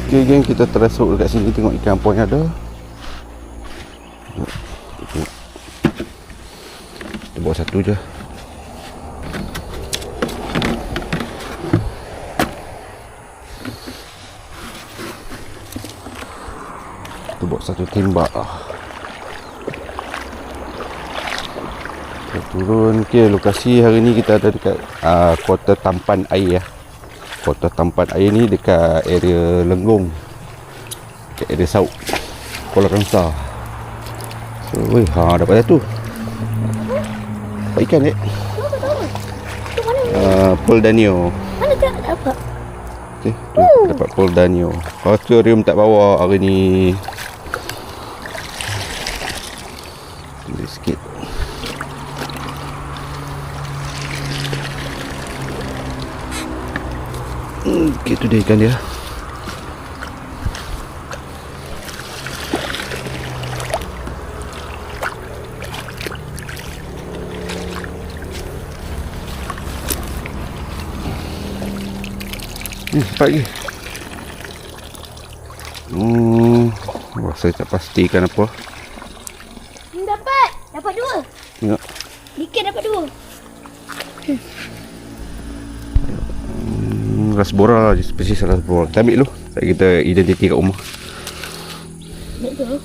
Okay geng, kita terasuk dekat sini tengok ikan apa yang ada. Kita bawa satu je. Kita bawa satu tembak. Kita turun. Okay, lokasi hari ni kita ada dekat kota Tampan Air ya. Kota Tampan Air ni dekat area Lenggong, dekat area Sauk, Kuala Kangsar. So, weh, dapat satu. Dapat ikan Poldanio. Mana tak dapat? Okay, tu dapat Poldanio. Aquarium tak bawa hari ni. Ambil sikit. Okay, tu dia ikan dia. Nampak lagi. Saya tak pastikan apa. Dapat dua. Tengok. Ikan dapat dua. Rasbora lah, spesies rasbora. Kita ambil dulu. Kita identiti kat rumah. Ambil tu.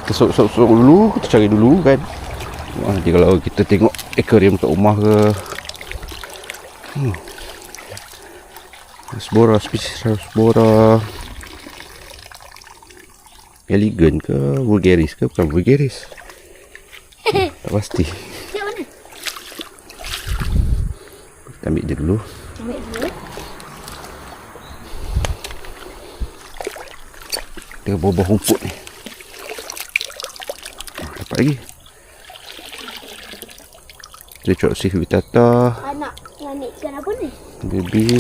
Kita sok dulu, kita cari dulu kan. Nanti kalau kita tengok aquarium kat rumah ke, rasbora, spesies rasbora elegant ke vulgaris ke? Bukan vulgaris. Tak pasti. Yang mana? Kita ambil dia dulu. Ambil dulu. Dia buah-buah rumput ni. Dapat lagi. Trichopsis vittata. Anak ikan apa ni? Baby.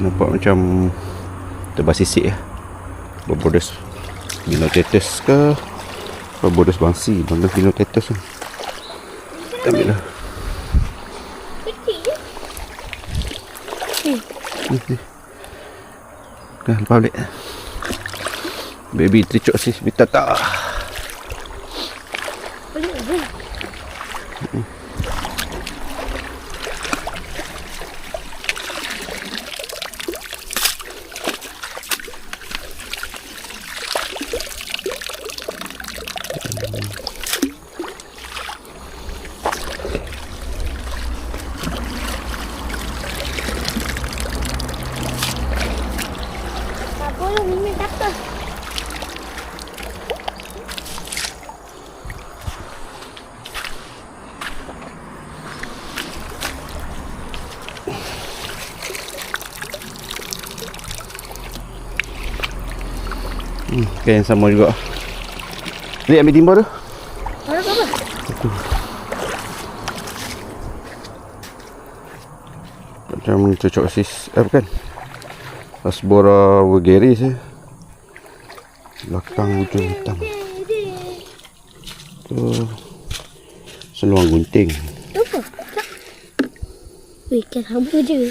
Nampak macam terbasisik ya. Barbodes Binotetus ke Barbodes bangsi, Barbodes Binotetus tu. Kita ambil lah. Kecil je. Dah lepas balik. Baby Trichopsis vittata. Boleh je. Boleh minum tak? Okay, yang sama juga. Ni ambil timba tu. Apa? Macam Trichopsis, bukan, Rasbora vulgaris ya. Belakang ujung hitam tu seluang gunting. Apa? Wih, ikan hamba je.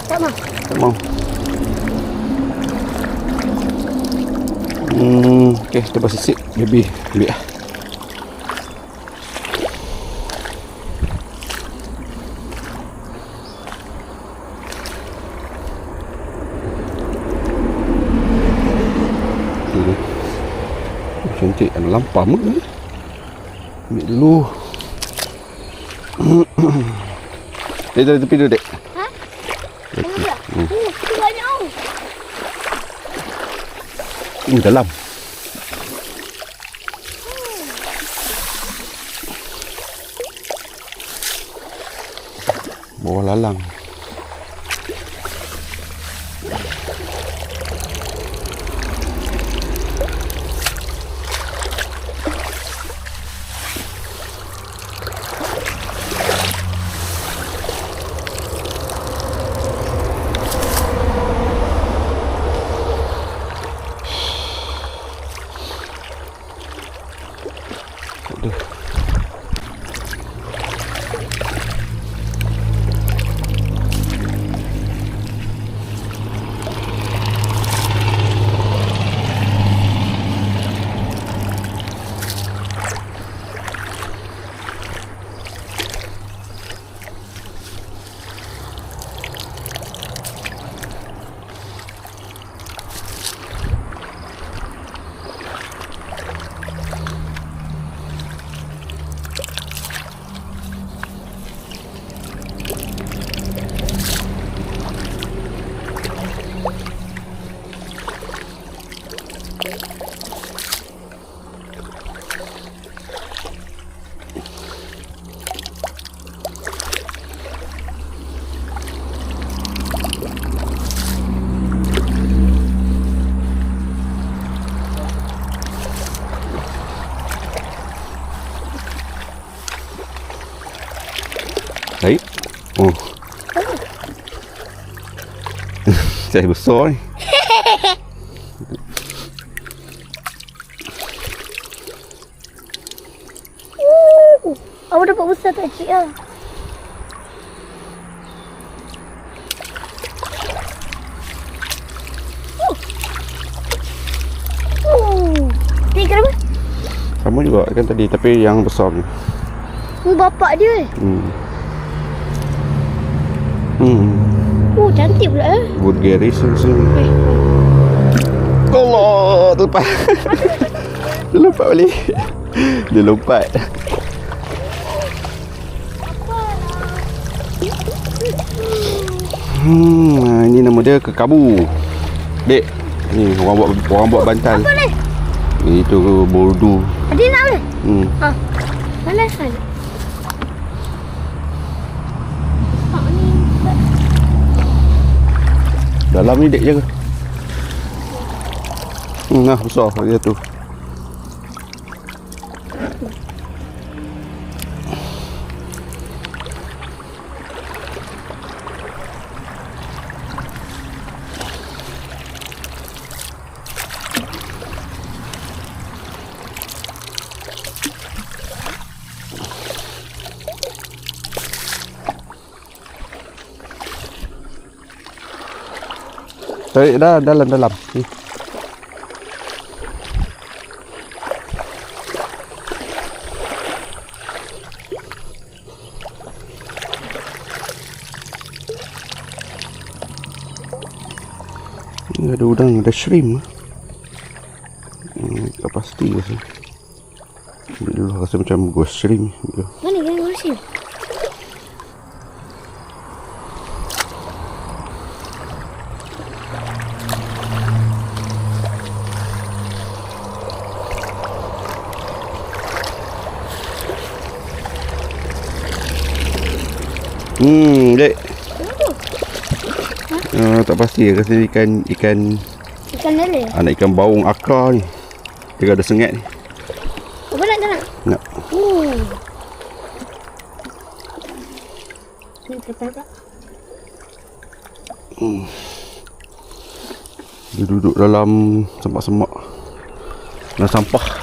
Tak mau. Tak mau. Okay, kita bersisik baby. Ambil lah. Cantik, ada lampam ke? Ambil dulu. Dek, dari tepi dulu, Dek. Ha? Enggak. Banyak oh. Dalam. Bawah lalang. Đấy. Ồ. Chạy một số đi. Awak dapat besar tak cik lah. Ni kenapa? Sama juga kan tadi, tapi yang besar ni. Bapak dia. Cantik pula eh. Wood Garis sini. Allah, terlepas. Dia lompat balik. Dia lompat. Ini nama dia kekabu. Dek, ni orang buat bantal. Apa ni? Itu bordu. Ada nak boleh? Mana sal? Dalam ni dek je ke? Nah, besar dia tu. Tarik dah dalam. Ni. Ni ada udang, ada shrimp. Tak pasti rasa. Ambil dulu, rasa macam ghost shrimp. Mana yang masih? Dek. Tak pasti rasa ikan lele. anak ikan baung akar ni. Dia ada sengat ni. Apa nak? Nak. Ni tertangkap. Dia duduk dalam semak-semak dan sampah.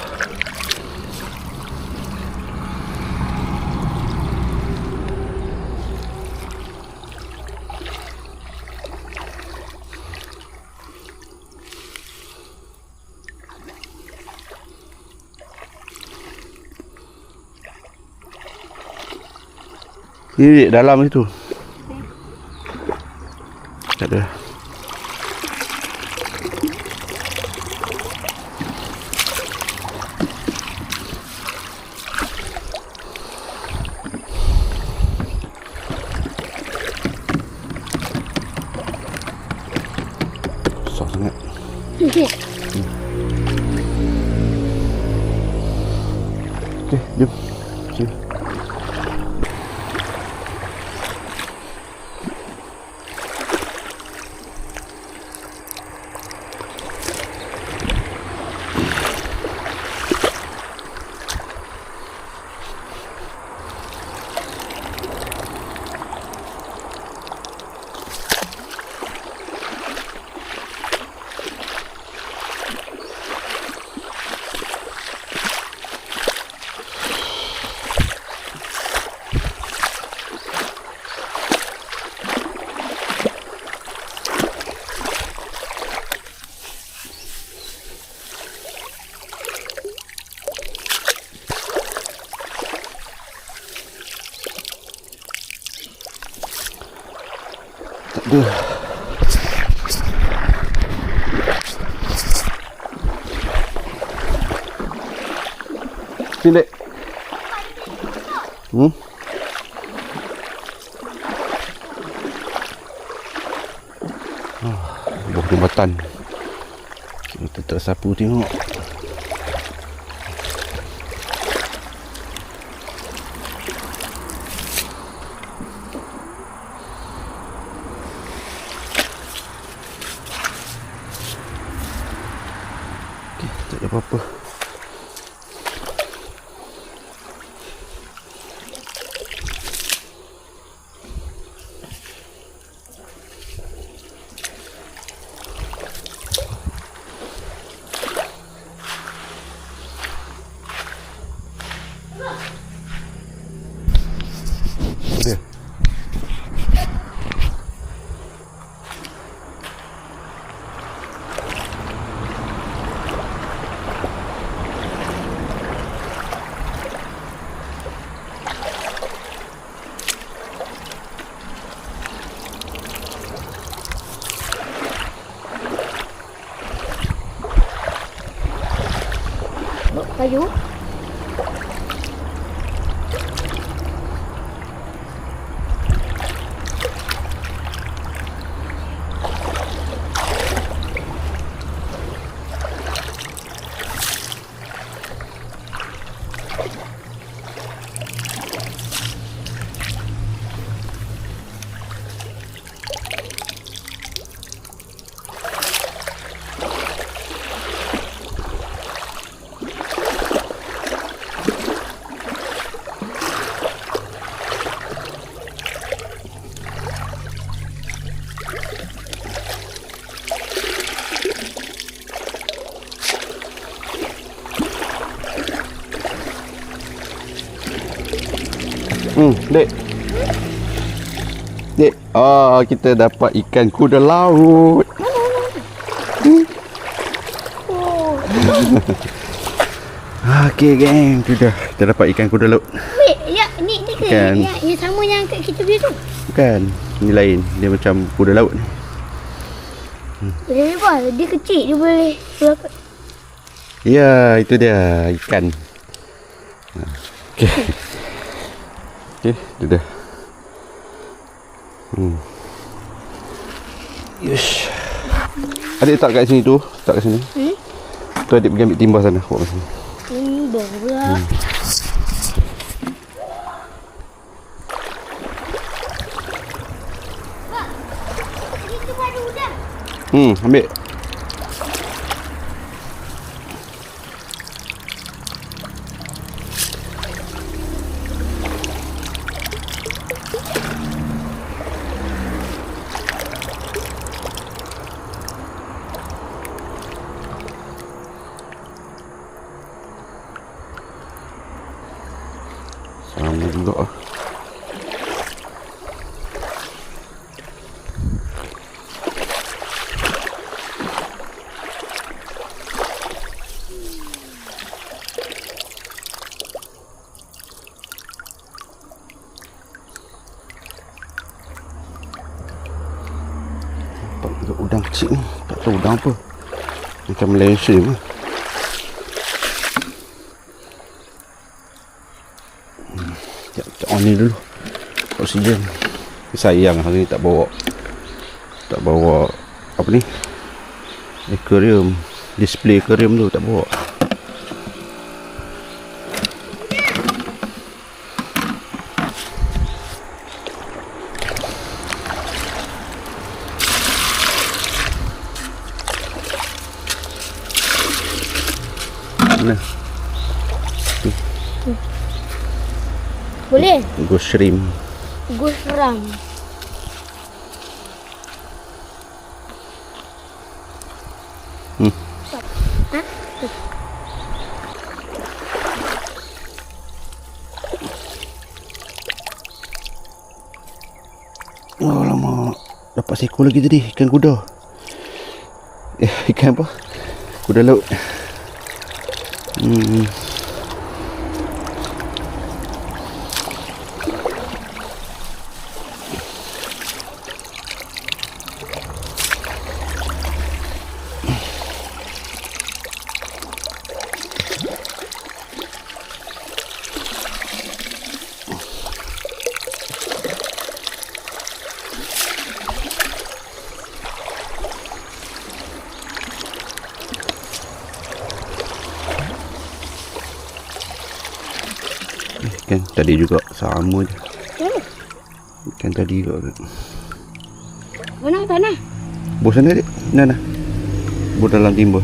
Ini dalam itu. Tak ada. Okey. Okey, jom. Okey. Tak ada. Sini, Dek. Buah jambatan. Kita tak sapu tengok. Tak ada apa-apa. Dia. Kayu. Dek. Dek, kita dapat ikan kuda laut. Oh. Okey, geng, sudah kita dapat ikan kuda laut. Wait, ya, ni ke? Kan. Yang sama yang kat kita punya tu. Bukan, ni lain. Dia macam kuda laut ni. Boleh lepas, dia kecil, dia boleh. Ya, itu dia ikan. Okey. Okey, dia dah. Yes. Adik tak kat sini tu, tak kat sini. Tu adik pergi ambil timba sana, bawa kat sini. Timba pula. Itu baru dah. Ambil. Sama juga ah. Nampak juga udang kecil ni. Tak tahu udang apa. Macam Malaysia ni. Sekejap on ni dulu. Oksigen. Sayang hari ni tak bawa apa ni, Aquarium. Display aquarium tu tak bawa. Mana? Boleh? Ghost shrimp. Ghost ram. Ha? Oh lama. Dapat seekor lagi tadi. Ikan kuda. Ikan apa? Kuda laut. Ikan tadi juga sama je. Ikan tadi juga. Mana tanah? Bos sana dik. Nah. Bos dalam timbul.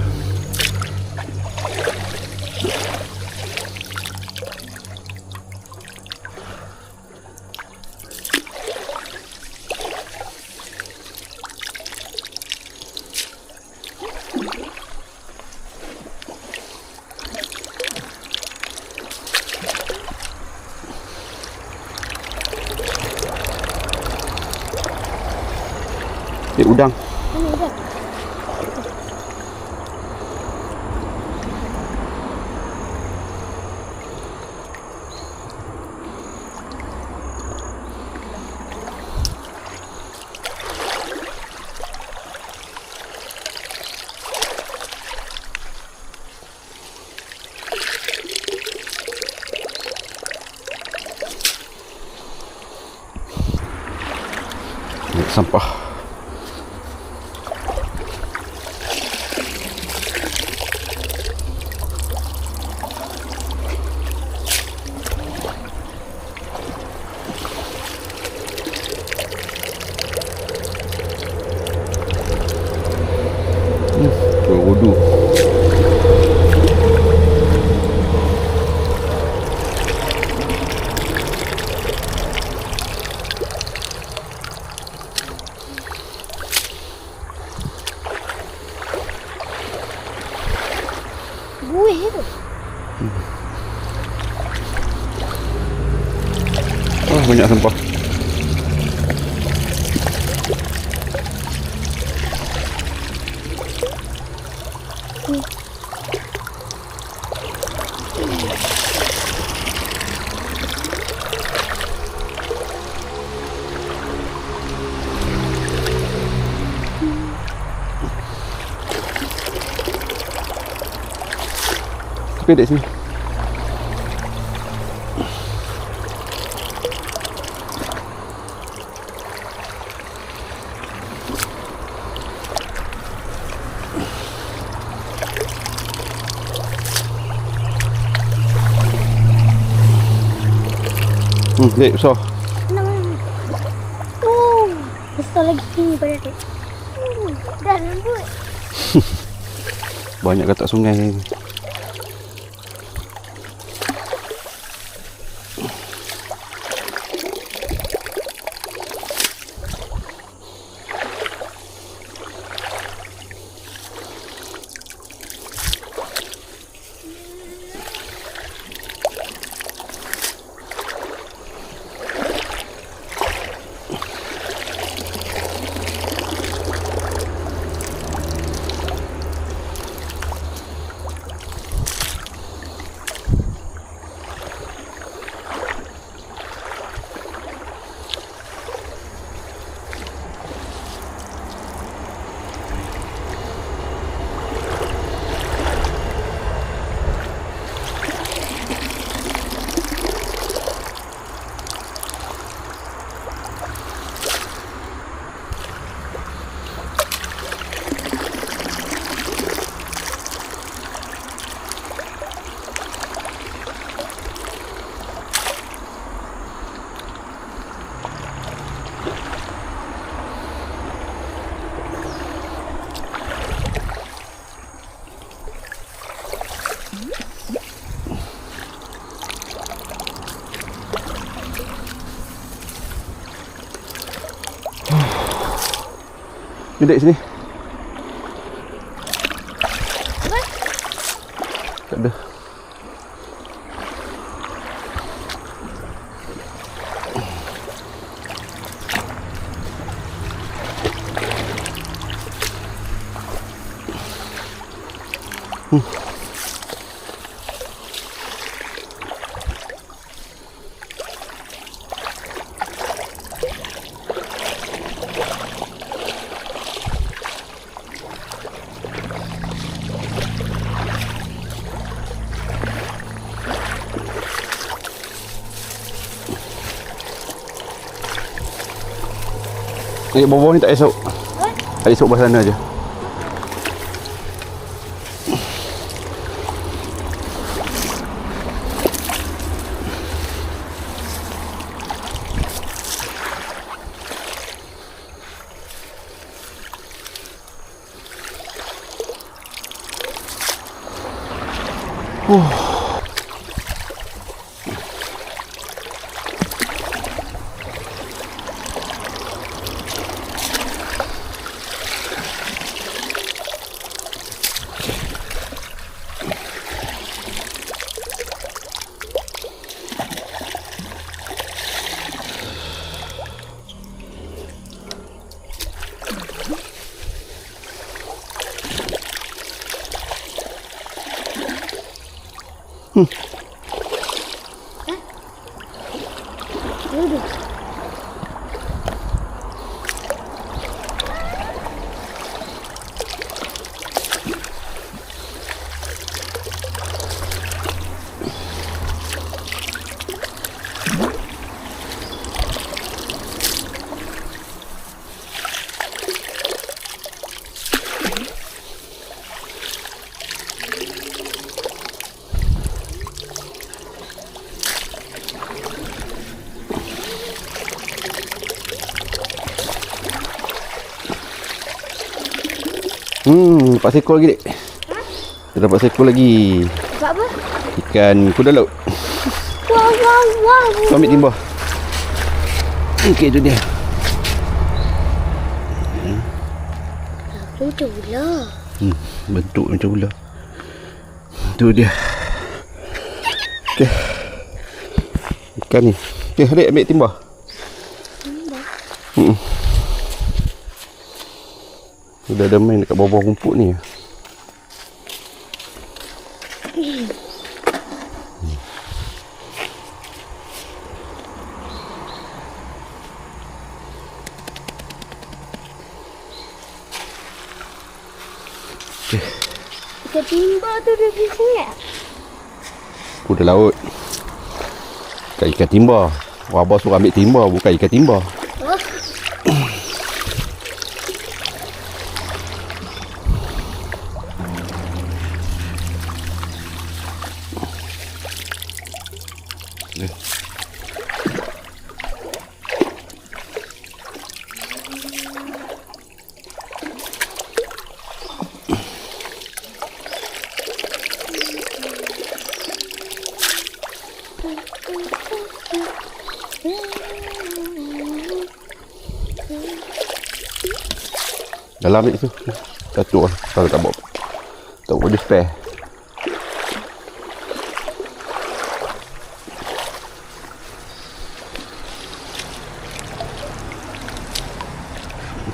Udang. Mana udang? Sampah. Wudu. Buih tu. Oh, banyak sampah. Tepi dek sini. Dek, besar. Mana? Besar lagi sini pada tu. Dah lembut. Banyak katak sungai ni. Ni dek sini. Tak ada. Ni bawah ni tak esok. Tak esok belah sana je. Duduk. Dapat seekor lagi dek. Kita dapat seekor lagi. Buat apa? Ikan kuda laut. Wow, wow, wow. Kau ambil timba. Okey, itu dia. Macam ular. Bentuk macam ular. Itu dia. Okey. Ikan ni. Okey, adik ambil timba. Sudah ada main dekat bawah rumput ni. Ikan timba tu dia di sini. Kuda laut. Bukan ikan timba. Abah suruh ambil timba, bukan ikan timba. Oh. Dalam ni tu. Satu lah. Kalau tak bawa. Tak bawa dia spare.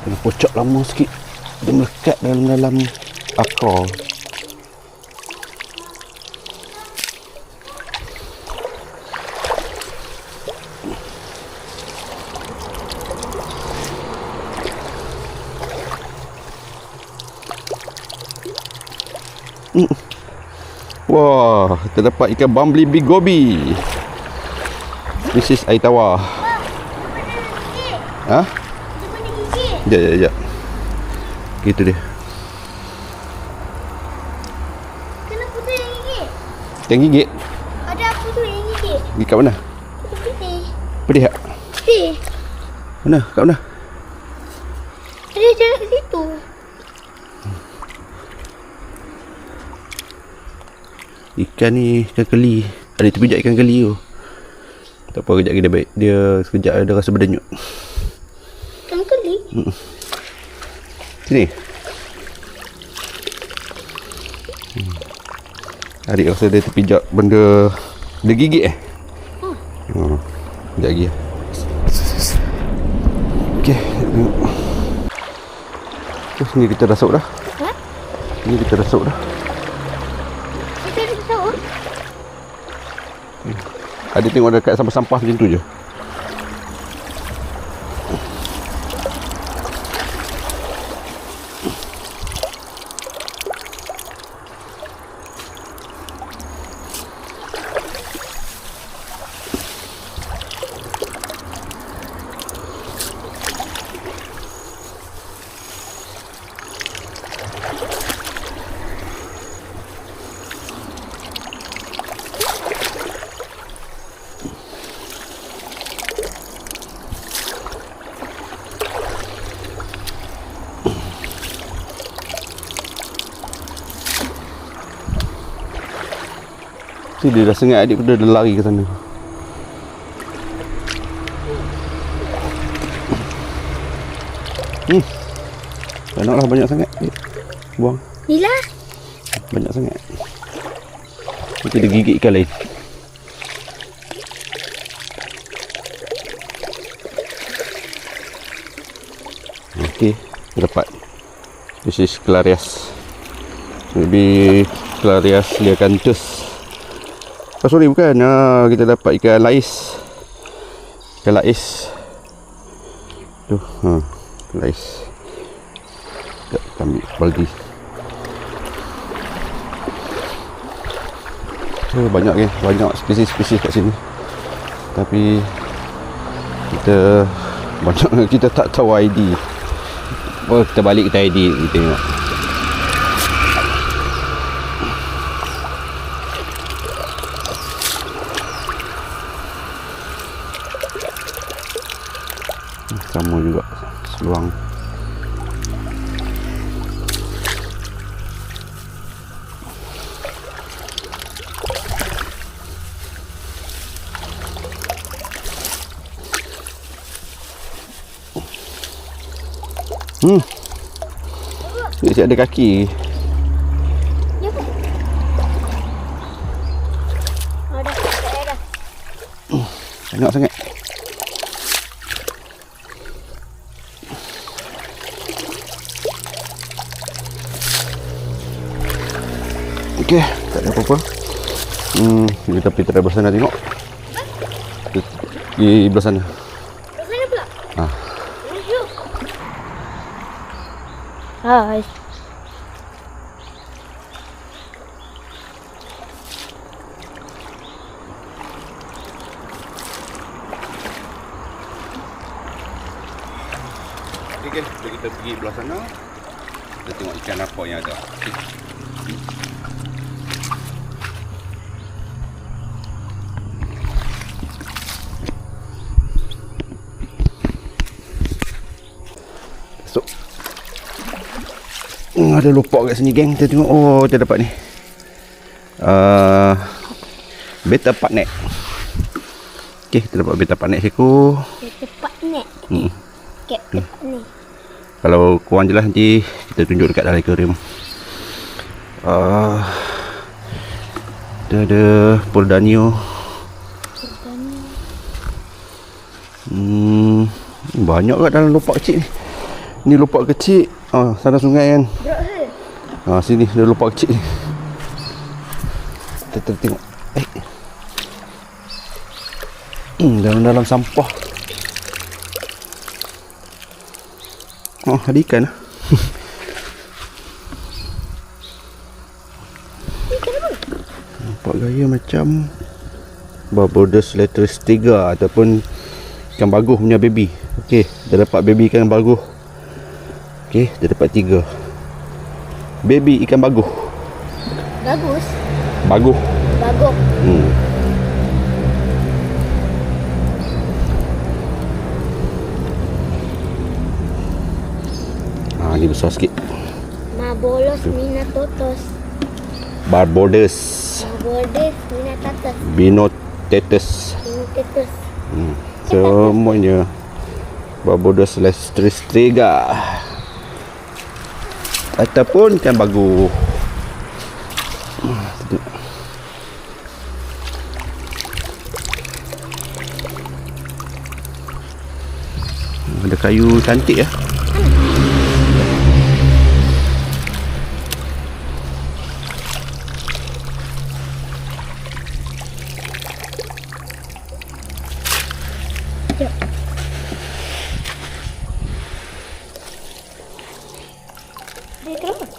Kena pocok lama sikit. Dia melekat dalam akar. Wah, terdapat ikan bumbly big goby. This is air tawar. Ha? Ya. Gitu dia. Kenapa tu yang gigit? Yang gigit? Ada apa tu yang gigit? Gigit kat mana? Pedih. Pedih tak? Pedih. Mana? Kat mana? Ada jalan kat situ. Ikan ni ikan keli. Ada terpijak ikan keli tu. Tak apa, kejap lagi dia baik. Dia sekejap dia rasa berdenyut. Ikan keli? Sini. Adik rasa dia terpijak benda. Dia gigit Oh, sekejap lagi. Okey. Ni kita dah sok dah. Ni kita dah sok dah. Kita dah tahu. Adik tengok dekat sampah-sampah macam tu je. Tu dia dah sengat adik pun dia dah lari ke sana. Tak naklah banyak sangat. Buang. Ni lah. Banyak sangat. Nanti dia gigit ikan lain. Okey, dapat. This is Clarias. Maybe Clarias liacanthus. Oh sorry bukan. Kita dapat ikan lais. Ikan lais. Tu, lais. Kita ambil baldi. So, banyak kan, banyak spesies-spesies kat sini. Tapi kita banyak kita tak tahu ID. Oh, kita balik kita ID kita tengok. Sama juga seluang. Dia ada kaki. Ni apa? Oh dah, dah. Banyak sangat. Okey, tak ada apa-apa. Kita pergi belah sana tengok. Di belah sana. Kat sana pula. Jom. Hai. Okey, kita pergi belah sana. Kita tengok ikan apa yang ada. Ada lopak kat sini geng. Kita tengok. Oh, kita dapat ni. Beta partnet. Okey, kita dapat beta partnet seekor. Beta partnet. Okey, ni. Kalau kurang je lah nanti kita tunjuk dekat dalam aquarium. Kita ada Poldanio. Banyak kat dalam lopak kecil ni. Ni lopak kecil. Sana sungai kan. Sini ada lopak kecil ni. Kita tengok. Dalam sampah. Ada ikan lah. Nampak gaya macam Barbodes Letristiga ataupun ikan baguh punya baby. Okey, kita dapat baby ikan baguh. Okey, dia dapat 3 baby ikan baguh. Bagus. Baguh. Bagus. Ni besar sikit. Mabolos minatotos. Barbodes. Mabolos minatotos. Binotetus. Minatotos. Semuanya Barbodes Letristiga. ataupun ikan bagus. Ada kayu cantik ya. Dia terus.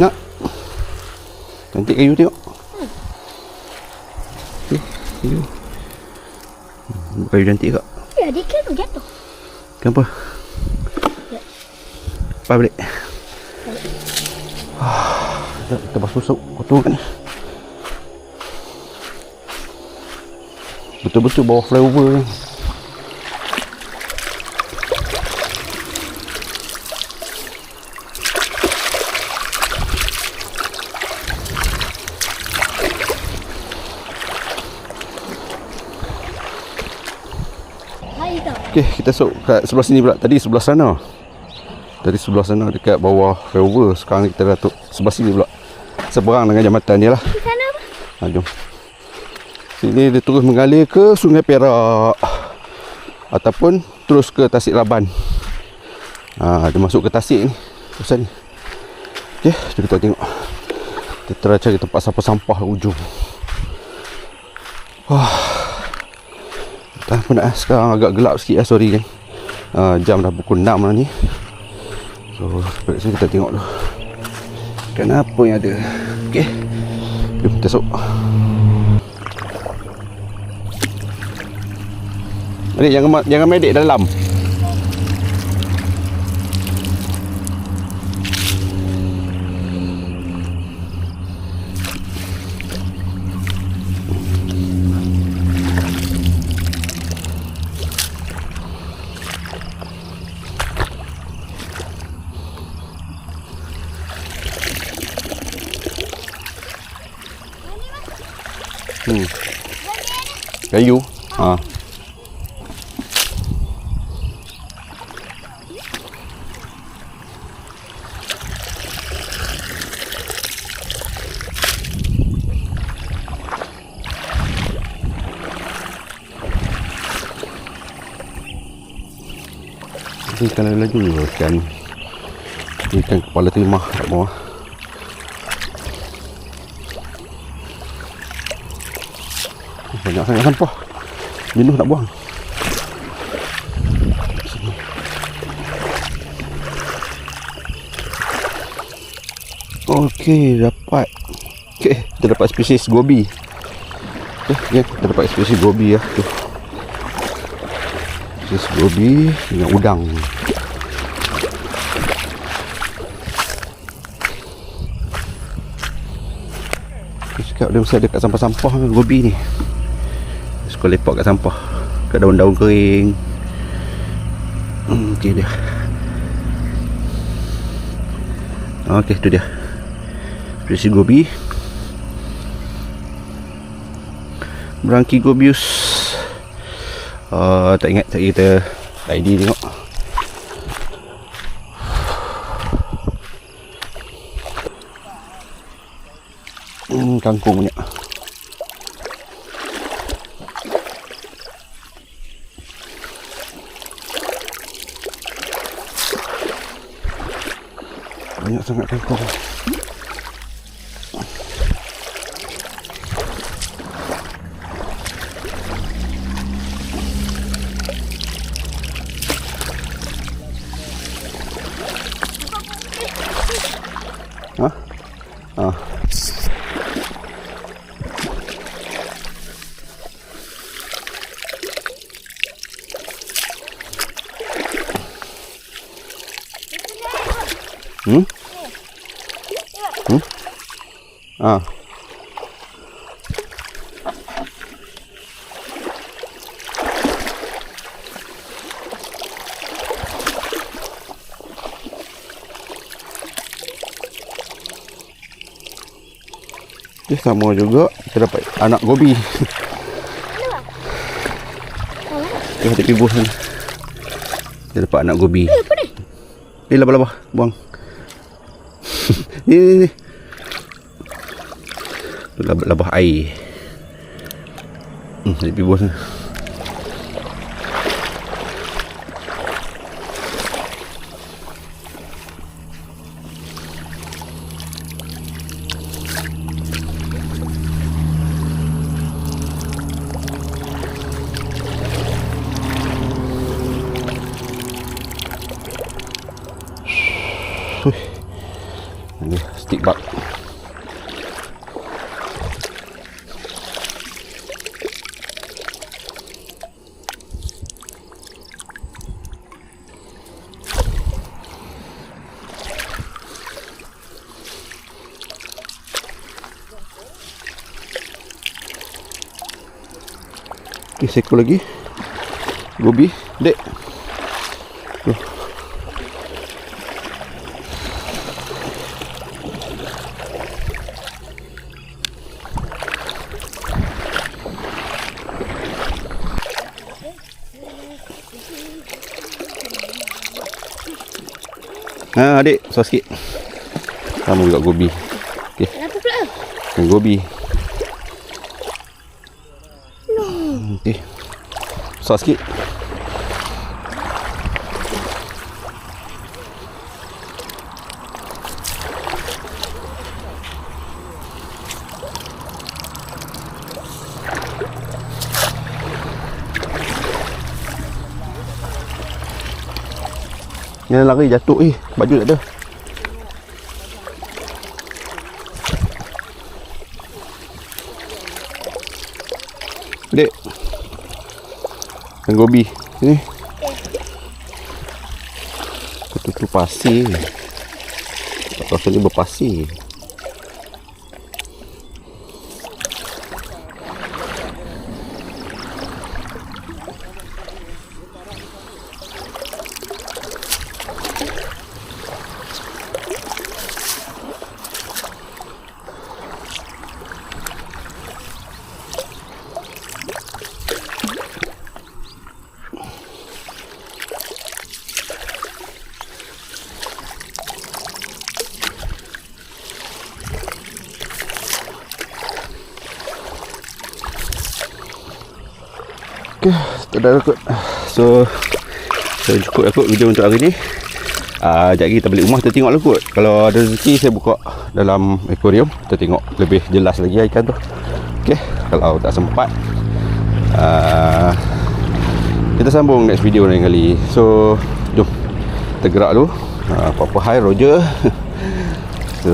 Nak. Cantik kayu tengok. Kayu. Kayu cantik kak. Ya, dia kena jatuh. Kenapa? Ya. Lepas balik. Kita basuh sok kotor kan ni. Betul-betul bawah flyover ni. Hai tau. Okey, kita sok kat sebelah sini pula. Tadi sebelah sana. Tadi sebelah sana dekat bawah flyover. Sekarang kita datuk sebelah sini pula. Seberang dengan jambatan dia lah. Di sana apa? Jom. Sini dia terus mengalir ke Sungai Perak ataupun terus ke Tasik Laban. Dia masuk ke Tasik ni. Kawasan ni. Okey, jom kita tengok. Kita try cari tempat sampah-sampah ujung. Dah penat sekarang, agak gelap sikit lah, sorry kan. Jam dah pukul 6 lah ni. So, balik sini kita tengok dulu. Kenapa yang ada. Okey. Jom kita sok. Adik jangan medek dalam. Kayu. Ikan ada lagi ikan kepala timah kat bawah. Banyak sangat sampah. Jenuh nak buang. Sini. Okey, dapat. Okey, kita dapat spesies gobi. Okey, kita dapat spesies gobi ya. Tu. Spesies gobi dengan udang. Cakap dia mesti ada kat sampah-sampah gobi ni. Suka lepak kat sampah, kat daun-daun kering. Okey dia. Okey, tu dia. Spesies gobi. Branchigobius. Tak ingat kita ID tengok. Kangkung punya. Banyak sangat kangkung. Hmm? Hmm? Ah. Okay, sama juga kita dapat anak gobi. Kita tepi buah sana. Kita dapat anak gobi. Apa ni? Labah-labah, buang. Ni. Labah air. Tepi buah sana. Ini stick bug. Okay, seko lagi. Gobi, dek. Tuh. Adik, susah sikit. Sama juga gobi. Okey. Kenapa pula? Yang gobi. Okey. Susah sikit. Yang lari jatuh baju tak ada. Dek. Yang gobi. Sini. Tu pasir. Atas ni berpasir. Okay, dah kot. So cukup lah kot video untuk hari ni. Sekejap lagi kita balik rumah, kita tengok lah kot. Kalau ada rezeki saya buka dalam aquarium, kita tengok lebih jelas lagi ikan tu. Okay, kalau tak sempat kita sambung next video lain kali. So jom kita gerak dulu. Apa-apa hai Roger. So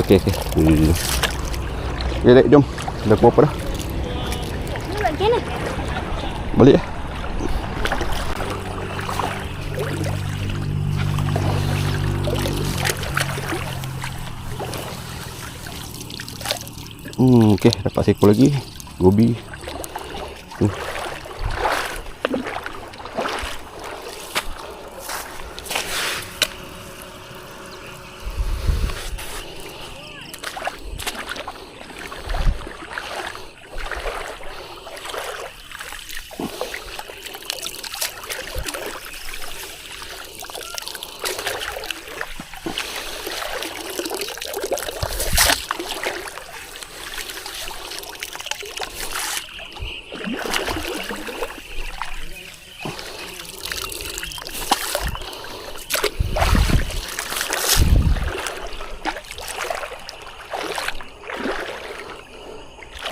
okay. Okay dek, jom. Dah pukul apa dah? Macam mana? Balik lah. Okay, dapat seko lagi. Gobi.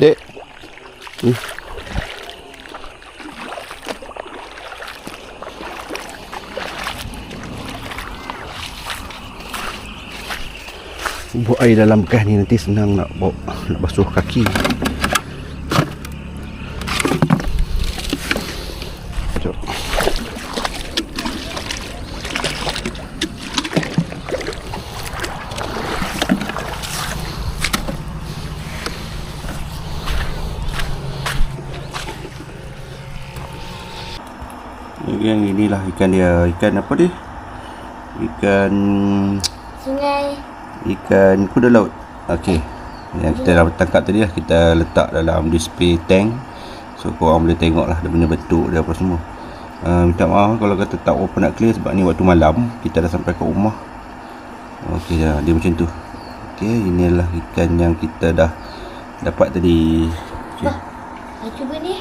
Dek. Buat air dalam gas ni nanti senang nak bawa, nak basuh kaki. Jom. inilah ikan dia. Ikan apa dia? Ikan Sungai. Ikan kuda laut. Okey. Yang kita dah tangkap tadi lah, kita letak dalam display tank. So korang boleh tengok lah dia punya bentuk dia apa semua. Minta maaf kalau kata tak apa nak clear sebab ni waktu malam, kita dah sampai ke rumah. Okey dah, dia macam tu. Okey, inilah ikan yang kita dah dapat tadi. Okay. Cuba ni.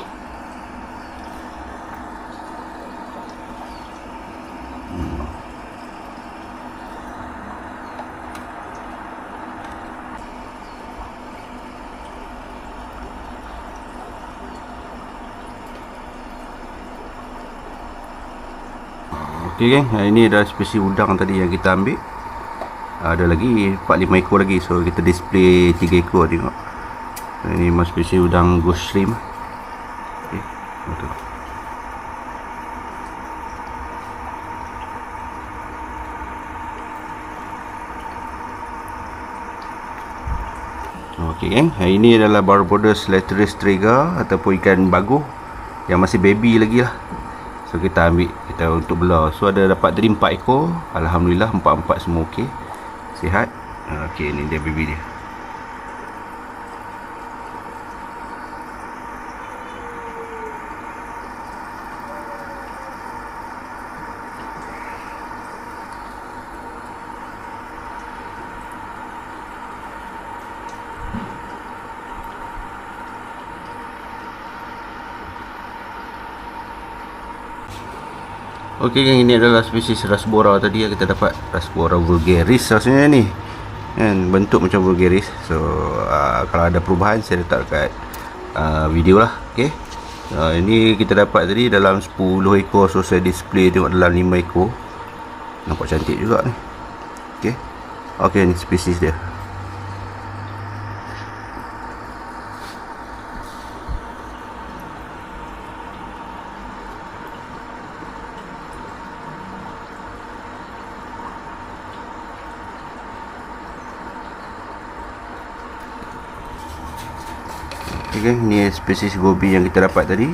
Okey geng, ini adalah spesies udang tadi yang kita ambil. Ada lagi 4-5 ekor lagi. So kita display 3 ekor tengok. Ini memang spesies udang ghost shrimp. Okey, betul. Okey geng, ini adalah Barbodes Latris striga ataupun ikan baguh yang masih baby lagi lah. So kita ambil kita untuk belah. So ada dapat tadi 4 ekor. Alhamdulillah 4 semua okey. Sihat. Okey, ini dia baby dia. Okey geng, ini adalah spesies rasbora tadi yang kita dapat. Rasbora vulgaris rasanya ni kan, bentuk macam vulgaris. So kalau ada perubahan saya letak dekat video lah. Okey, ini kita dapat tadi dalam 10 ekor. So saya display tengok dalam 5 ekor. Nampak cantik juga ni. Okey, okey, ni spesies dia. Okay, ni spesies gobi yang kita dapat tadi.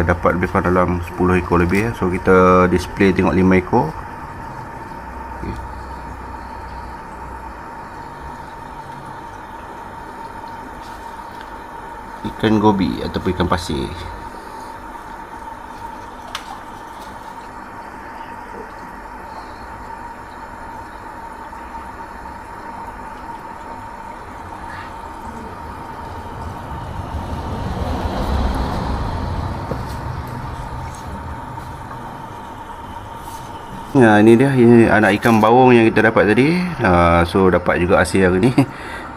Dapat lebih kurang dalam 10 ekor lebih. So kita display tengok 5 ekor. Okay. Ikan gobi ataupun ikan pasir. Ya, ini dia, ini anak ikan bawang yang kita dapat tadi. So dapat juga hasil hari ni.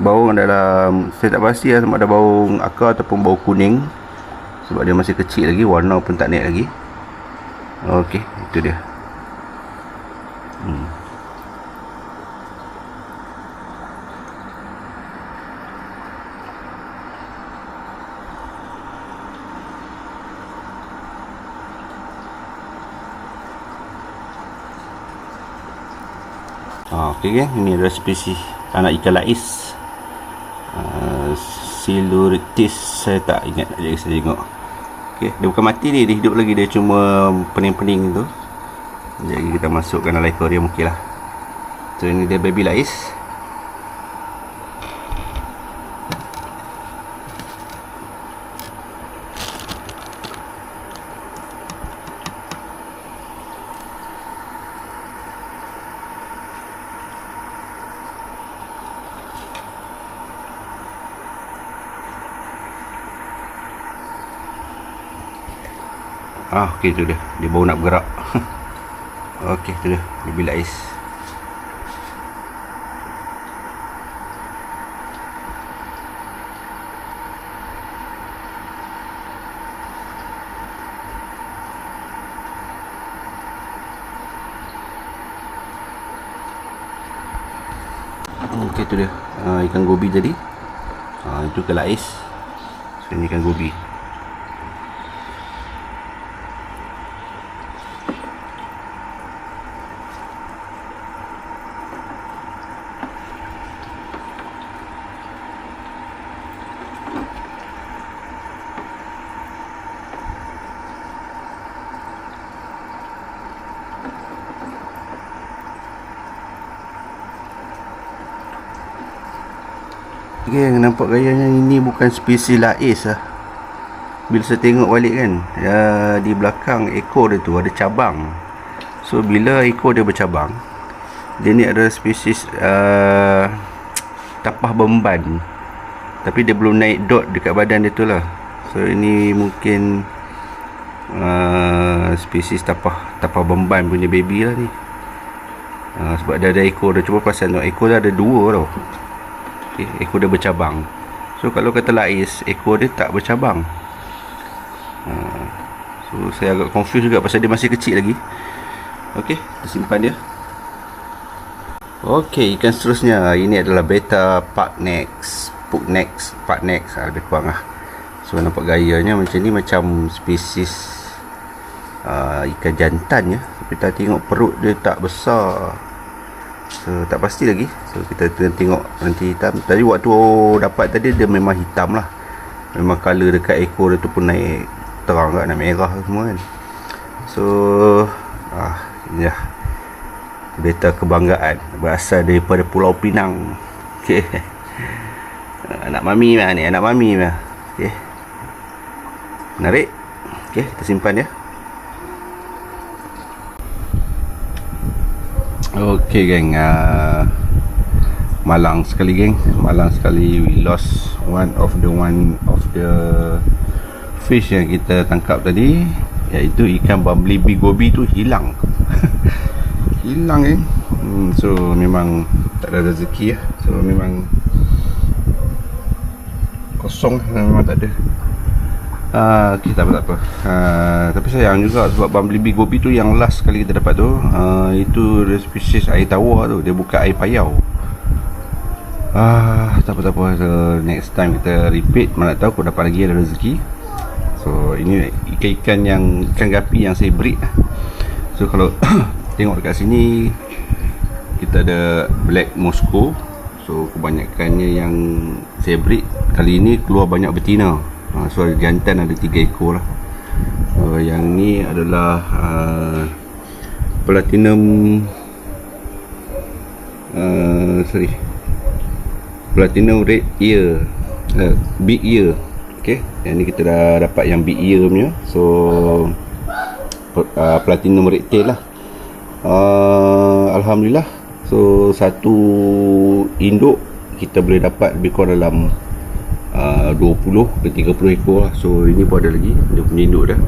Bawang dalam, saya tak pasti sama ada bawang akar ataupun bawang kuning. Sebab dia masih kecil lagi, warna pun tak naik lagi. Okey, itu dia. Okey kan, ini adalah spesies anak ikan lais. Siluritis, saya tak ingat nak saya tengok. Okey, dia bukan mati ni, dia hidup lagi, dia cuma pening-pening tu. Jadi kita masukkan dalam aquarium okey lah. So ini dia baby lais. Okey, tu dia. Dia baru nak bergerak. Okey, tu dia. Baby lais. Okey, tu dia. Ikan gobi tadi. Itu ikan lais. So, ini ikan gobi. Geng, nampak gayanya ini bukan spesies lais lah. Bila saya tengok balik kan, di belakang ekor dia tu ada cabang. So bila ekor dia bercabang, dia ni adalah spesies tapah beremban, tapi dia belum naik dot dekat badan dia tu lah. So ini mungkin spesies tapah beremban punya baby lah ni. Sebab dia ada ekor dia. Cuba perasan tengok, ekor dia ada dua tau. Okay, ekor dia bercabang. So kalau kata lais, ekor dia tak bercabang. So saya agak confused juga pasal dia masih kecil lagi. Okey, kita simpan dia. Okey, ikan seterusnya, ini adalah beta Pugnax, lebih kurang lah. So nampak gayanya macam ni, macam spesies ikan jantan ya. Tapi kita tengok perut dia tak besar. So tak pasti lagi. So kita tengok nanti hitam. Tadi waktu dapat tadi dia memang hitam lah. Memang colour dekat ekor dia tu pun naik terang kat, naik merah semua kan. So ini lah beta kebanggaan, berasal daripada Pulau Pinang. Okay. Anak mami mah ni, anak mami mah. Okay. Menarik. Okay, kita simpan ya. Okay geng, malang sekali geng, malang sekali. We lost one of the fish yang kita tangkap tadi, iaitu ikan bumblebee goby tu hilang. Hilang geng. So memang tak ada rezeki lah. So memang kosong, memang tak ada. Okay, tak apa. Tapi sayang juga sebab bumblebee goby tu yang last kali kita dapat tu, itu spesies air tawar tu, dia bukan air payau. Tak apa. So, next time kita repeat, mana tahu kau dapat lagi ada rezeki. So ini ikan gapi yang saya breed. So kalau tengok dekat sini, kita ada black Moscow. So kebanyakannya yang saya breed kali ini keluar banyak betina. So jantan ada 3 ekor lah. So yang ni adalah platinum red ear, big ear. Okay, yang ni kita dah dapat yang big ear punya. So platinum red tail lah. Alhamdulillah. So satu induk kita boleh dapat lebih kurang dalam 20 ke 30 ekor lah. So ini pun ada lagi, dia punya induk dah.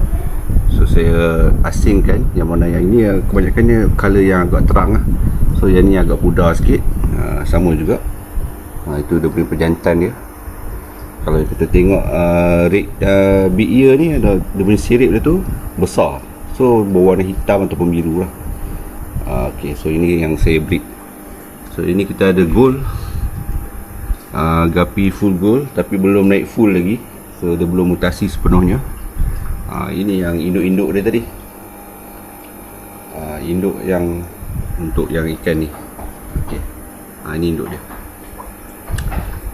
So saya asingkan yang mana yang ini, kebanyakannya colour yang agak terang lah. So yang ni agak pudar sikit. Sama juga. Itu dia punya pejantan dia. Kalau kita tengok big ear ni, ada dia punya sirip dia tu besar. So berwarna hitam ataupun biru lah. Okay, so ini yang saya breed. So ini kita ada gold, gapi full gold, tapi belum naik full lagi. So dia belum mutasi sepenuhnya. Ini yang induk-induk dia tadi. Induk yang untuk yang ikan ni. Okay. Ini induk dia.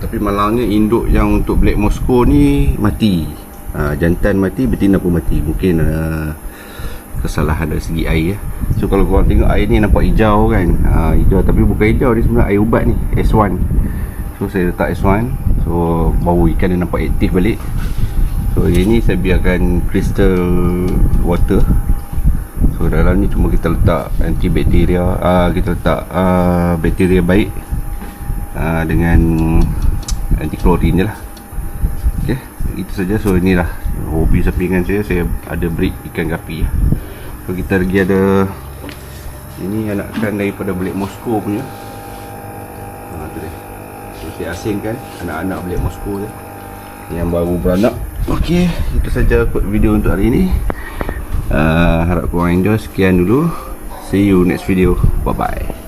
Tapi malangnya induk yang untuk black Moscow ni mati. Jantan mati, betina pun mati. Mungkin kesalahan dari segi air. So kalau korang tengok air ni nampak hijau kan. Hijau, tapi bukan hijau, dia sebenarnya air ubat ni, S1. So saya letak S1. So bau ikan dia nampak aktif balik. So ini saya biarkan crystal water. So dalam ni cuma kita letak antibakteria, kita letak bakteria baik dengan anti klorin je lah. Okay, itu saja. So inilah hobi sampingan saya ada breed ikan gapi. So kita lagi ada ini anakan daripada black Moscow punya. Tu dia. So saya asingkan anak-anak black Moscow je yang baru beranak. Okey, itu saja video untuk hari ini. Harap korang enjoy. Sekian dulu. See you next video. Bye bye.